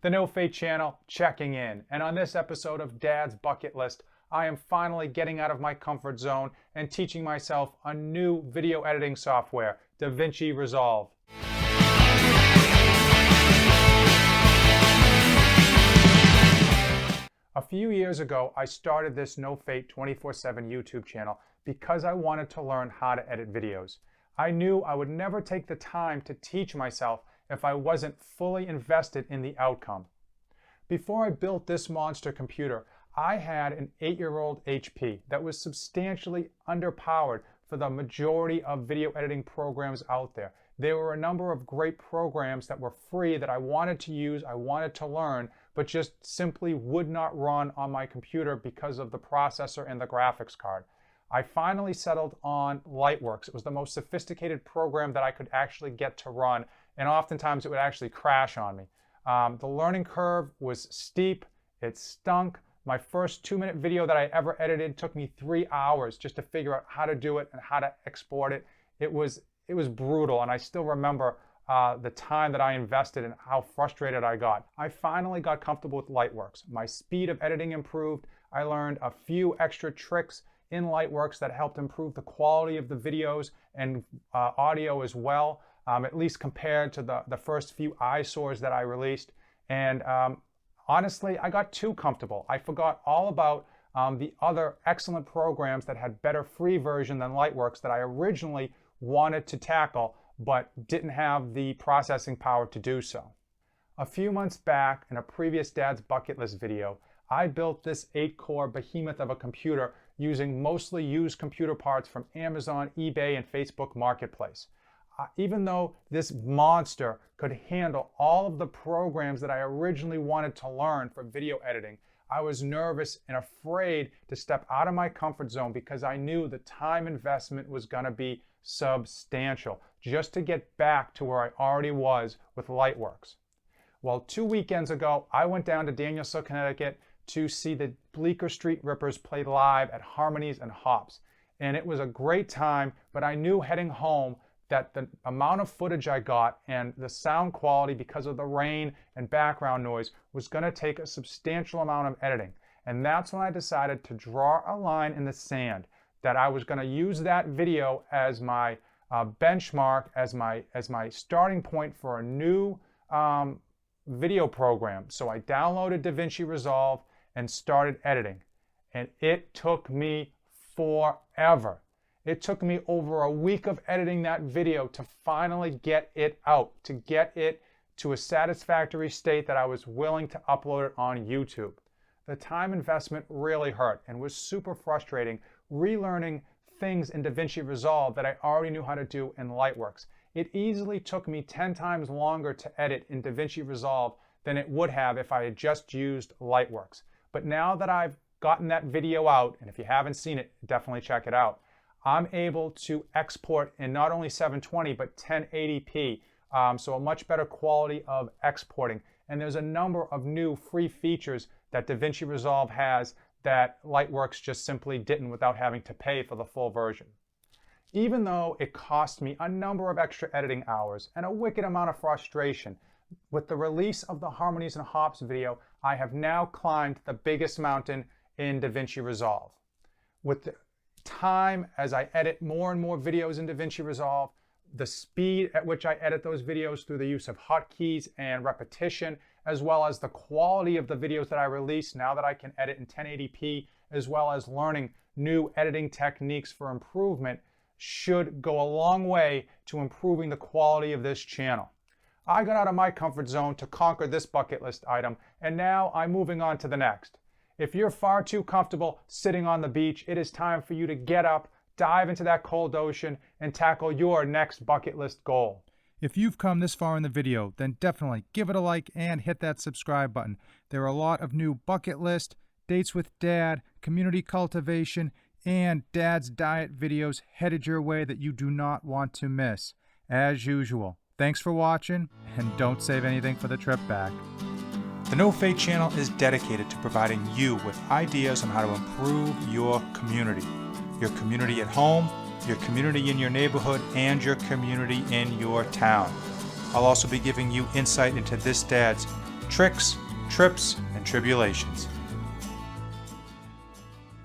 The No Fate channel checking in, and on this episode of Dad's Bucket List, I am finally getting out of my comfort zone and teaching myself a new video editing software, Davinci Resolve. A few years ago, I started this No Fate 24/7 YouTube channel because I wanted to learn how to edit videos. I knew I would never take the time to teach myself if I wasn't fully invested in the outcome. Before I built this monster computer, I had an 8-year-old HP that was substantially underpowered for the majority of video editing programs out there. There were a number of great programs that were free that I wanted to use, I wanted to learn, but just simply would not run on my computer because of the processor and the graphics card. I finally settled on Lightworks. It was the most sophisticated program that I could actually get to run, and oftentimes it would actually crash on me. The learning curve was steep, it stunk. My first 2-minute video that I ever edited took me 3 hours just to figure out how to do it and how to export it. It was brutal, and I still remember the time that I invested and how frustrated I got. I finally got comfortable with Lightworks. My speed of editing improved. I learned a few extra tricks in Lightworks that helped improve the quality of the videos and audio as well, at least compared to the first few eyesores that I released. And honestly, I got too comfortable. I forgot all about the other excellent programs that had better free version than Lightworks that I originally wanted to tackle, but didn't have the processing power to do so. A few months back, in a previous Dad's Bucket List video, I built this 8-core behemoth of a computer using mostly used computer parts from Amazon, eBay, and Facebook Marketplace. Even though this monster could handle all of the programs that I originally wanted to learn for video editing, I was nervous and afraid to step out of my comfort zone because I knew the time investment was going to be substantial just to get back to where I already was with Lightworks. Well, 2 weekends ago, I went down to Danielsville, Connecticut to see the Bleecker Street Rippers play live at Harmonies and Hops. And it was a great time, but I knew heading home that the amount of footage I got and the sound quality because of the rain and background noise was going to take a substantial amount of editing. And that's when I decided to draw a line in the sand, that I was going to use that video as my benchmark, as my starting point for a new video program. So I downloaded Davinci Resolve and started editing. And it took me forever. It took me over a week of editing that video to finally get it out, to get it to a satisfactory state that I was willing to upload it on YouTube. The time investment really hurt and was super frustrating, relearning things in Davinci Resolve that I already knew how to do in Lightworks. It easily took me 10 times longer to edit in Davinci Resolve than it would have if I had just used Lightworks. But now that I've gotten that video out, and if you haven't seen it, definitely check it out, I'm able to export in not only 720 but 1080p, so a much better quality of exporting. And there's a number of new free features that Davinci Resolve has that Lightworks just simply didn't without having to pay for the full version. Even though it cost me a number of extra editing hours and a wicked amount of frustration, with the release of the Harmonies and Hops video, I have now climbed the biggest mountain in Davinci Resolve. With the time as I edit more and more videos in Davinci Resolve, the speed at which I edit those videos through the use of hotkeys and repetition, as well as the quality of the videos that I release now that I can edit in 1080p, as well as learning new editing techniques for improvement, should go a long way to improving the quality of this channel. I got out of my comfort zone to conquer this bucket list item, and now I'm moving on to the next. If you're far too comfortable sitting on the beach, it is time for you to get up, dive into that cold ocean, and tackle your next bucket list goal. If you've come this far in the video, then definitely give it a like and hit that subscribe button. There are a lot of new bucket list, dates with Dad, community cultivation, and Dad's diet videos headed your way that you do not want to miss. As usual, thanks for watching, and don't save anything for the trip back. The No Fate channel is dedicated to providing you with ideas on how to improve your community at home, your community in your neighborhood, and your community in your town. I'll also be giving you insight into this dad's tricks, trips, and tribulations.